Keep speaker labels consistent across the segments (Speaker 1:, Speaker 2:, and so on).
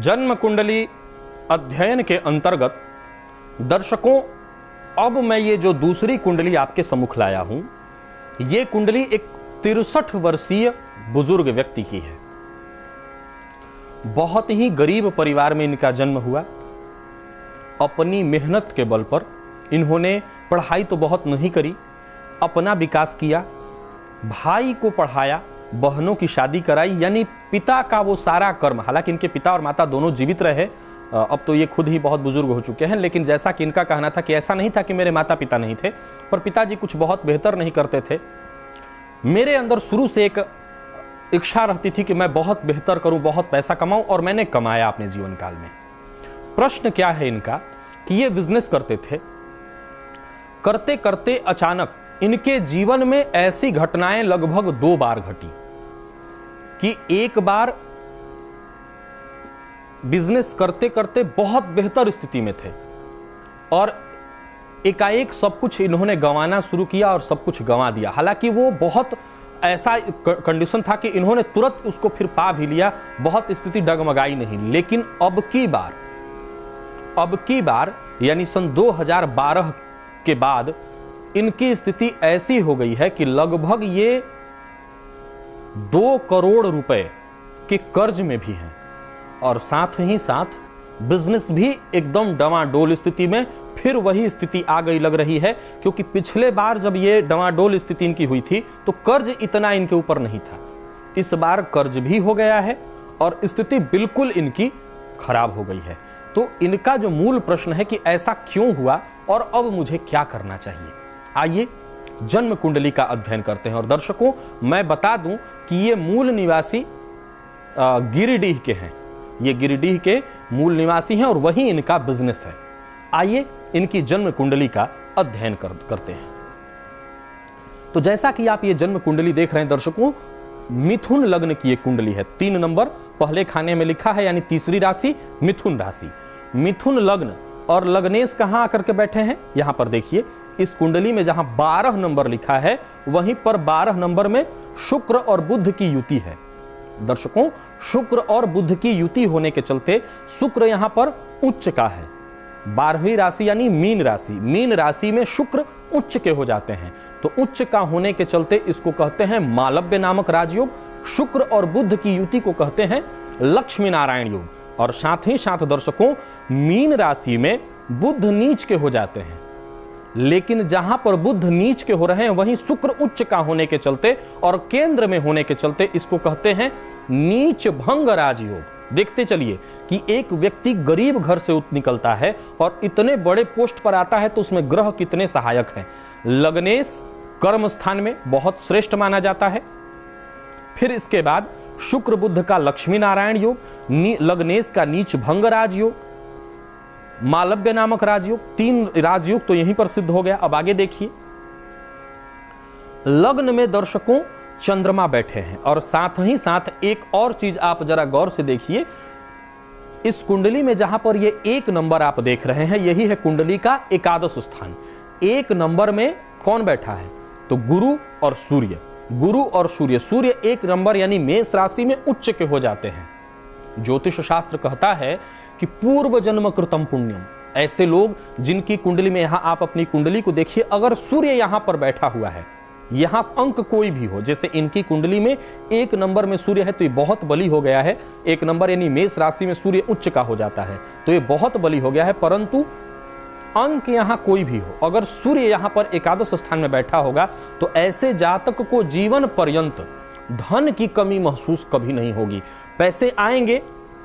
Speaker 1: जन्म कुंडली अध्ययन के अंतर्गत दर्शकों, अब मैं ये जो दूसरी कुंडली आपके सम्मुख लाया हूं, ये कुंडली एक 63 वर्षीय बुजुर्ग व्यक्ति की है। बहुत ही गरीब परिवार में इनका जन्म हुआ। अपनी मेहनत के बल पर इन्होंने पढ़ाई तो बहुत नहीं करी, अपना विकास किया, भाई को पढ़ाया, बहनों की शादी कराई, यानी पिता का वो सारा कर्म। हालांकि इनके पिता और माता दोनों जीवित रहे, अब तो ये खुद ही बहुत बुजुर्ग हो चुके हैं, लेकिन जैसा कि इनका कहना था कि ऐसा नहीं था कि मेरे माता पिता नहीं थे, पर पिताजी कुछ बहुत बेहतर नहीं करते थे। मेरे अंदर शुरू से एक इच्छा रहती थी कि मैं बहुत बेहतर करूं, बहुत पैसा कमाऊं, और मैंने कमाया अपने जीवन काल में। प्रश्न क्या है इनका कि ये बिजनेस करते थे, करते करते अचानक इनके जीवन में ऐसी घटनाएं लगभग 2 बार घटी कि एक बार बिजनेस करते करते बहुत बेहतर स्थिति में थे और एकाएक सब कुछ इन्होंने गंवाना शुरू किया और सब कुछ गंवा दिया। हालांकि वो बहुत ऐसा कंडीशन था कि इन्होंने तुरंत उसको फिर पा भी लिया, बहुत स्थिति डगमगाई नहीं। लेकिन अब की बार यानी सन 2012 के बाद इनकी स्थिति ऐसी हो गई है कि लगभग ये 2 करोड़ रुपए के कर्ज में भी हैं और साथ ही साथ बिजनेस भी एकदम डवाडोल स्थिति में। फिर वही स्थिति आ गई लग रही है, क्योंकि पिछले बार जब ये डवाडोल स्थिति इनकी हुई थी तो कर्ज इतना इनके ऊपर नहीं था। इस बार कर्ज भी हो गया है और स्थिति बिल्कुल इनकी खराब हो गई है। तो इनका जो मूल प्रश्न है कि ऐसा क्यों हुआ और अब मुझे क्या करना चाहिए, आइए जन्म कुंडली का अध्ययन करते हैं। और दर्शकों, मैं बता दूं कि ये मूल निवासी गिरिडीह के हैं, ये गिरिडीह के मूल निवासी हैं और वही इनका बिजनेस है। आइए इनकी जन्म कुंडली का अध्ययन करते हैं। तो जैसा कि आप ये जन्म कुंडली देख रहे हैं दर्शकों, मिथुन लग्न की ये कुंडली है। 3 नंबर पहले खाने में लिखा है, यानी तीसरी राशि मिथुन राशि। मिथुन लग्न और लग्नेश कहां आकर के बैठे हैं, यहां पर देखिए इस कुंडली में जहां 12 नंबर लिखा है वहीं पर 12 नंबर में शुक्र और बुध की युति है। दर्शकों, शुक्र और बुध की युति होने के चलते शुक्र यहां पर उच्च का है। 12वीं राशि यानी मीन राशि, मीन राशि में शुक्र उच्च के हो जाते हैं, तो उच्च का होने के चलते इसको कहते हैं मालव्य नामक राजयोग। शुक्र और बुध की युति को कहते हैं लक्ष्मी नारायण योग। और साथ ही साथ दर्शकों, मीन राशि में बुध नीच के हो जाते हैं, लेकिन जहां पर बुध नीच के हो रहे हैं वहीं शुक्र उच्च का होने के चलते और केंद्र में होने के चलते इसको कहते हैं नीच भंग राजयोग। देखते चलिए कि एक व्यक्ति गरीब घर से निकलता है और इतने बड़े पोस्ट पर आता है तो उसमें ग्रह कितने सहायक हैं। लग्नेश कर्म स्थान में बहुत श्रेष्ठ माना जाता है। फिर इसके बाद शुक्र बुध का लक्ष्मी नारायण योग, लग्नेश का नीच भंग राजयोग, मालव्य नामक राजयोग। 3 राजयोग तो यहीं पर सिद्ध हो गया। अब आगे देखिए, लग्न में दर्शकों चंद्रमा बैठे हैं और साथ ही साथ एक और चीज आप जरा गौर से देखिए, इस कुंडली में जहां पर ये 1 नंबर आप देख रहे हैं, यही है कुंडली का एकादश स्थान। 1 नंबर में कौन बैठा है, तो गुरु और सूर्य। गुरु और सूर्य, सूर्य 1 नंबर यानी मेष राशि में उच्च के हो जाते हैं। ज्योतिष शास्त्र कहता है कि पूर्व जन्म कृतम पुण्यम। ऐसे लोग जिनकी कुंडली में, यहां आप अपनी कुंडली को देखिए, अगर सूर्य यहां पर बैठा हुआ है, यहां अंक कोई भी हो, जैसे इनकी कुंडली में 1 नंबर में सूर्य है तो ये बहुत बली हो गया है। 1 नंबर यानी मेष राशि में सूर्य उच्च का हो जाता है तो ये बहुत बली हो गया है। परंतु अंक यहां कोई भी हो, अगर सूर्य यहां पर एकादश स्थान में बैठा होगा तो ऐसे जातक को जीवन पर्यंत धन की कमी महसूस कभी नहीं होगी। पैसे आएंगे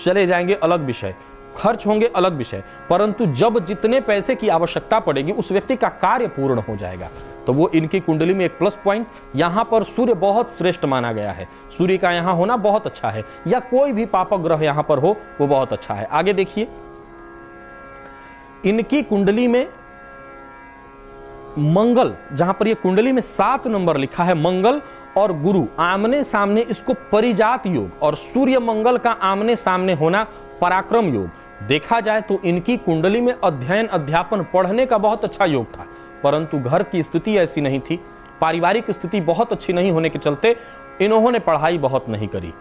Speaker 1: चले जाएंगे अलग विषय, खर्च होंगे अलग विषय, परंतु जब जितने पैसे की आवश्यकता पड़ेगी उस व्यक्ति का कार्य पूर्ण हो जाएगा। तो वो इनकी कुंडली में एक प्लस पॉइंट, यहां पर सूर्य बहुत श्रेष्ठ माना गया है। सूर्य का यहां होना बहुत अच्छा है, या कोई भी पापक ग्रह यहां पर हो वो बहुत अच्छा है। आगे देखिए, इनकी कुंडली में मंगल, जहां पर ये कुंडली में 7 नंबर लिखा है, मंगल और गुरु आमने सामने, इसको परिजात योग, और सूर्य मंगल का आमने सामने होना पराक्रम योग। देखा जाए तो इनकी कुंडली में अध्ययन अध्यापन पढ़ने का बहुत अच्छा योग था, परंतु घर की स्थिति ऐसी नहीं थी, पारिवारिक स्थिति बहुत अच्छी नहीं होने के चलते इन्होंने पढ़ाई बहुत नहीं करी।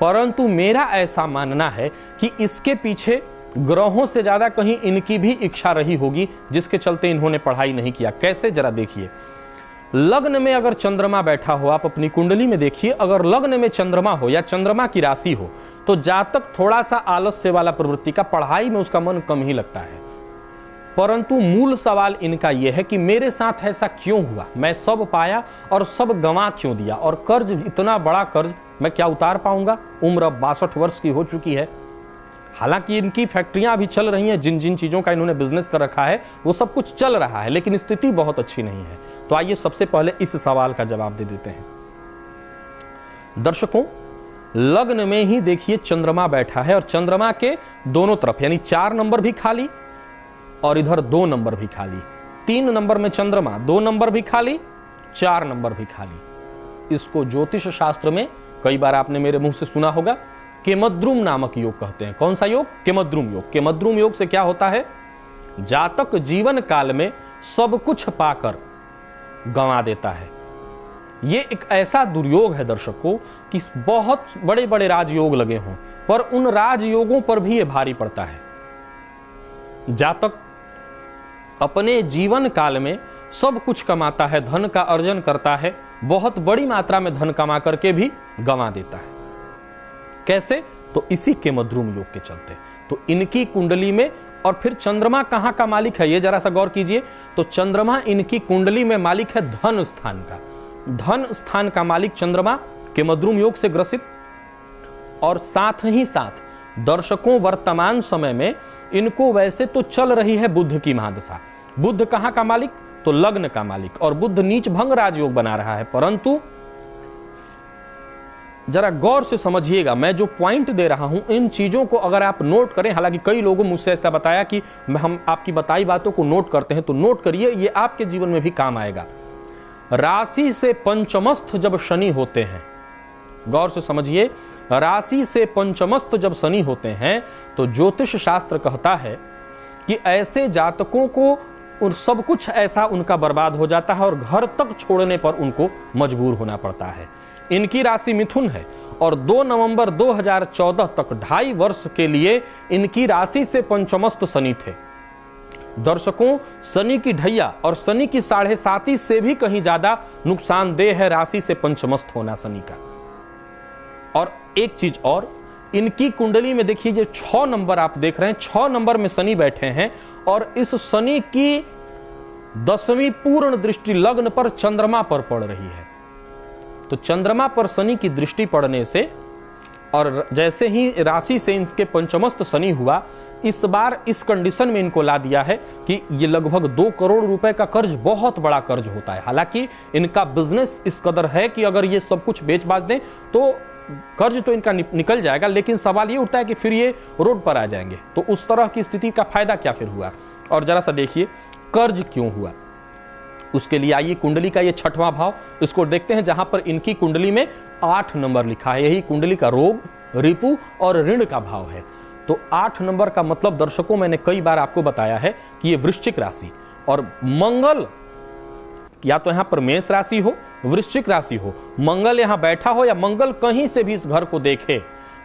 Speaker 1: परंतु मेरा ऐसा मानना है कि इसके पीछे ग्रहों से ज्यादा कहीं इनकी भी इच्छा रही होगी, जिसके चलते इन्होंने पढ़ाई नहीं किया। कैसे, जरा देखिए। लग्न में अगर चंद्रमा बैठा हो, आप अपनी कुंडली में देखिए, अगर लग्न में चंद्रमा हो या चंद्रमा की राशि हो, तो जातक थोड़ा सा आलस्य वाला प्रवृत्ति का, पढ़ाई में उसका मन कम ही लगता है। परंतु मूल सवाल इनका यह है कि मेरे साथ ऐसा क्यों हुआ, मैं सब पाया और सब गंवा क्यों दिया, और कर्ज, इतना बड़ा कर्ज मैं क्या उतार पाऊंगा। उम्र अब 62 वर्ष की हो चुकी है। हालांकि इनकी फैक्ट्रियां अभी चल रही हैं, जिन जिन चीजों का इन्होंने बिजनेस कर रखा है वो सब कुछ चल रहा है, लेकिन स्थिति बहुत अच्छी नहीं है। तो आइए सबसे पहले इस सवाल का जवाब दे देते हैं। दर्शकों, लग्न में ही देखिए चंद्रमा बैठा है और चंद्रमा के दोनों तरफ यानी 4 नंबर भी खाली और इधर 2 नंबर भी खाली। 3 नंबर में चंद्रमा, 2 नंबर भी खाली, 4 नंबर भी खाली। इसको ज्योतिष शास्त्र में कई बार आपने मेरे मुंह से सुना होगा, केमद्रुम नामक योग कहते हैं। कौन सा योग? केमद्रुम योग। केमद्रुम योग से क्या होता है? जातक जीवन काल में सब कुछ पाकर गंवा देता है। यह एक ऐसा दुर्योग है दर्शकों कि बहुत बड़े बड़े राजयोग लगे हों, पर उन राजयोगों पर भी यह भारी पड़ता है। जातक अपने जीवन काल में सब कुछ कमाता है, धन का अर्जन करता है, बहुत बड़ी मात्रा में धन कमा करके भी गंवा देता है। कैसे? तो इसी केमद्रुम योग के चलते। तो इनकी कुंडली में, और फिर चंद्रमा कहां का मालिक है ये जरा सा गौर कीजिए। तो चंद्रमा इनकी कुंडली में मालिक है धन स्थान का। धन स्थान का मालिक चंद्रमा केमद्रुम योग से ग्रसित। और साथ ही साथ दर्शकों, वर्तमान समय में इनको वैसे तो चल रही है बुध की महादशा। बुध कहां का मालिक? तो लग्न का मालिक, और बुध नीच भंग राजयोग बना रहा है। परंतु जरा गौर से समझिएगा, मैं जो पॉइंट दे रहा हूं इन चीजों को अगर आप नोट करें, हालांकि कई लोगों मुझसे ऐसा बताया कि हम आपकी बताई बातों को नोट करते हैं, तो नोट करिए, ये आपके जीवन में भी काम आएगा। राशि से पंचमस्थ जब शनि होते हैं, गौर से समझिए, राशि से पंचमस्थ जब शनि होते हैं तो ज्योतिष शास्त्र कहता है कि ऐसे जातकों को उन सब कुछ ऐसा उनका बर्बाद हो जाता है और घर तक छोड़ने पर उनको मजबूर होना पड़ता है। इनकी राशि मिथुन है और 2 नवंबर 2014 तक 2.5 वर्ष के लिए इनकी राशि से पंचमस्त शनि थे। दर्शकों, शनि की ढैया और शनि की 7.5 से भी कहीं ज्यादा नुकसानदेह है राशि से पंचमस्त होना शनि का। और एक चीज और, इनकी कुंडली में देखिए, जो 6 नंबर आप देख रहे हैं, 6 नंबर में शनि बैठे हैं और इस शनि की 10वीं पूर्ण दृष्टि लग्न पर चंद्रमा पर पड़ रही है। तो चंद्रमा पर शनि की दृष्टि पड़ने से और जैसे ही राशि से इनके पंचमस्त शनि हुआ, इस बार इस कंडीशन में इनको ला दिया है कि ये लगभग 2 करोड़ रुपए का कर्ज, बहुत बड़ा कर्ज होता है। हालांकि इनका बिजनेस इस कदर है कि अगर ये सब कुछ बेच बाच दें तो कर्ज तो इनका निकल जाएगा, लेकिन सवाल ये उठता है कि फिर ये रोड पर आ जाएंगे, तो उस तरह की स्थिति का फायदा क्या फिर हुआ। और जरा सा देखिए कर्ज क्यों हुआ, उसके लिए आइए कुंडली का ये 6वां भाव, इसको देखते हैं, जहां पर इनकी कुंडली में 8 नंबर लिखा है। यही कुंडली का रोग, रिपु और ऋण का भाव है। तो 8 नंबर का मतलब दर्शकों, मैंने कई बार आपको बताया है कि ये वृश्चिक राशि, और मंगल या तो यहां पर मेष राशि हो, वृश्चिक राशि हो, मंगल यहां बैठा हो या मंगल कहीं से भी इस घर को देखे,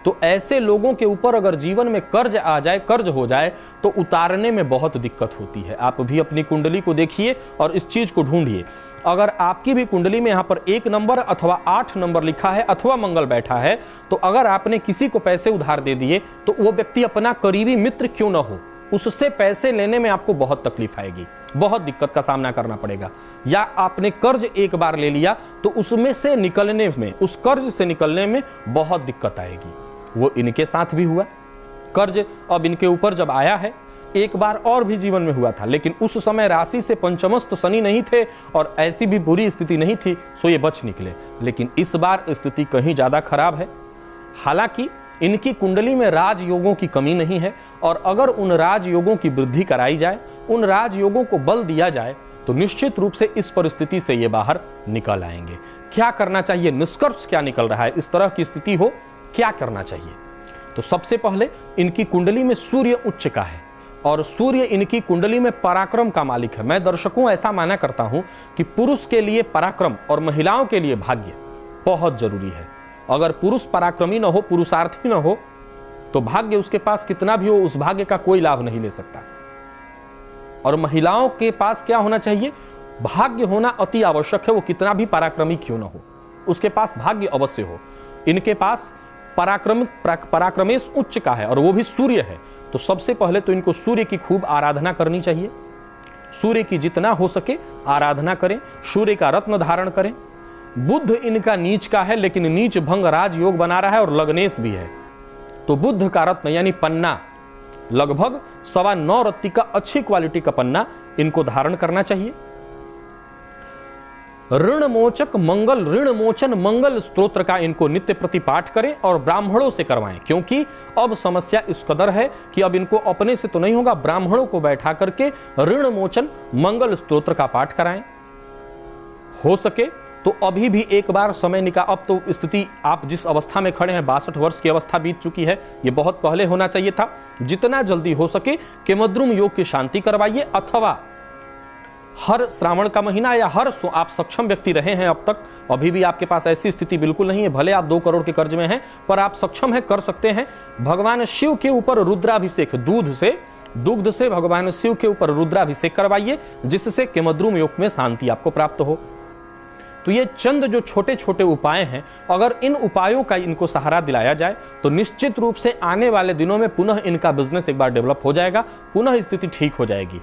Speaker 1: तो ऐसे लोगों के ऊपर अगर जीवन में कर्ज आ जाए, कर्ज हो जाए, तो उतारने में बहुत दिक्कत होती है। आप भी अपनी कुंडली को देखिए और इस चीज को ढूंढिए। अगर आपकी भी कुंडली में यहां पर 1 नंबर अथवा 8 नंबर लिखा है अथवा मंगल बैठा है, तो अगर आपने किसी को पैसे उधार दे दिए, तो वो व्यक्ति अपना करीबी मित्र क्यों ना हो, उससे पैसे लेने में आपको बहुत तकलीफ आएगी, बहुत दिक्कत का सामना करना पड़ेगा। या आपने कर्ज एक बार ले लिया तो उसमें से निकलने में, उस कर्ज से निकलने में बहुत दिक्कत आएगी। वो इनके साथ भी हुआ। कर्ज अब इनके ऊपर जब आया है, एक बार और भी जीवन में हुआ था, लेकिन उस समय राशि से पंचमस्त शनि नहीं थे और ऐसी भी बुरी स्थिति नहीं थी, सो ये बच निकले। लेकिन इस बार स्थिति कहीं ज्यादा खराब है। हालांकि इनकी कुंडली में राजयोगों की कमी नहीं है, और अगर उन राजयोगों की वृद्धि कराई जाए, उन राजयोगों को बल दिया जाए, तो निश्चित रूप से इस परिस्थिति से ये बाहर निकल आएंगे। क्या करना चाहिए, निष्कर्ष क्या निकल रहा है, इस तरह की स्थिति हो क्या करना चाहिए? तो सबसे पहले इनकी कुंडली में सूर्य उच्च का है और सूर्य इनकी कुंडली में पराक्रम का मालिक है। मैं दर्शकों ऐसा माना करता हूं कि पुरुष के लिए पराक्रम और महिलाओं के लिए भाग्य बहुत जरूरी है। अगर पुरुष पराक्रमी न हो, पुरुषार्थी न हो, तो भाग्य उसके पास कितना भी हो, उस भाग्य का कोई लाभ नहीं ले सकता। और महिलाओं के पास क्या होना चाहिए? भाग्य होना अति आवश्यक है, वो कितना भी पराक्रमी क्यों न हो, उसके पास भाग्य अवश्य हो। इनके पास पराक्रमेश उच्च का है और वो भी सूर्य है, तो सबसे पहले तो इनको सूर्य की खूब आराधना करनी चाहिए। सूर्य की जितना हो सके आराधना करें, सूर्य का रत्न धारण करें। बुध इनका नीच का है, लेकिन नीच भंग राजयोग बना रहा है और लग्नेश भी है, तो बुध का रत्न यानी पन्ना, लगभग 9.25 रत्ती का अच्छी क्वालिटी का पन्ना इनको धारण करना चाहिए। ऋणमोचक मंगल, ऋण मोचन मंगल स्तोत्र का इनको नित्य प्रति पाठ करें और ब्राह्मणों से करवाएं, क्योंकि अब समस्या इस कदर है कि अब इनको अपने से तो नहीं होगा, ब्राह्मणों को बैठा करके ऋण मोचन मंगल स्तोत्र का पाठ कराएं। हो सके तो अभी भी एक बार समय निकाल, अब तो स्थिति आप जिस अवस्था में खड़े हैं 62 वर्ष की अवस्था बीत चुकी है, ये बहुत पहले होना चाहिए था। जितना जल्दी हो सके केमद्रुम योग की शांति करवाइए, अथवा हर श्रावण का महीना या हर आप सक्षम व्यक्ति रहे हैं अब तक, अभी भी आपके पास ऐसी स्थिति बिल्कुल नहीं है, भले आप 2 करोड़ के कर्ज में हैं, पर आप सक्षम हैं, कर सकते हैं। भगवान शिव के ऊपर रुद्राभिषेक, दुग्ध से भगवान शिव के ऊपर रुद्राभिषेक करवाइए, जिससे केमद्रुम योग में शांति आपको प्राप्त हो। तो ये चंद जो छोटे छोटे उपाय हैं, अगर इन उपायों का इनको सहारा दिलाया जाए तो निश्चित रूप से आने वाले दिनों में पुनः इनका बिजनेस एक बार डेवलप हो जाएगा, पुनः स्थिति ठीक हो जाएगी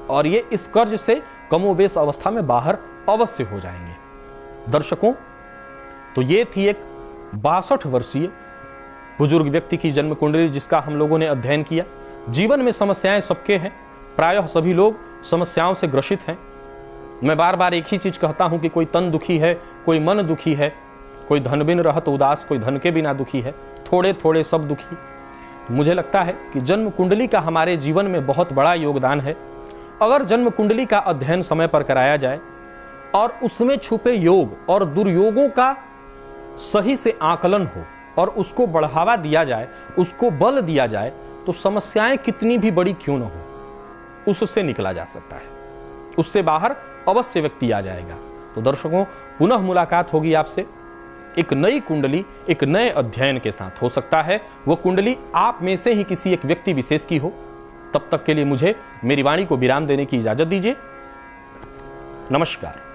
Speaker 1: और ये इस कर्ज से कमोबेश अवस्था में बाहर अवश्य हो जाएंगे। दर्शकों, तो ये थी एक 62 वर्षीय बुजुर्ग व्यक्ति की जन्म कुंडली, जिसका हम लोगों ने अध्ययन किया। जीवन में समस्याएं सबके हैं, प्रायः सभी लोग समस्याओं से ग्रसित हैं। मैं बार बार एक ही चीज कहता हूं कि कोई तन दुखी है, कोई मन दुखी है, कोई धन बिन रहत उदास, कोई धन के बिना दुखी है, थोड़े थोड़े सब दुखी। मुझे लगता है कि जन्म कुंडली का हमारे जीवन में बहुत बड़ा योगदान है। अगर जन्म कुंडली का अध्ययन समय पर कराया जाए और उसमें छुपे योग और दुर्योगों का सही से आकलन हो और उसको बढ़ावा दिया जाए, उसको बल दिया जाए, तो समस्याएं कितनी भी बड़ी क्यों न हो, उससे निकला जा सकता है, उससे बाहर अवश्य व्यक्ति आ जाएगा। तो दर्शकों, पुनः मुलाकात होगी आपसे एक नई कुंडली, एक नए अध्ययन के साथ। हो सकता है वो कुंडली आप में से ही किसी एक व्यक्ति विशेष की हो। तब तक के लिए मुझे मेरी वाणी को विराम देने की इजाजत दीजिए। नमस्कार।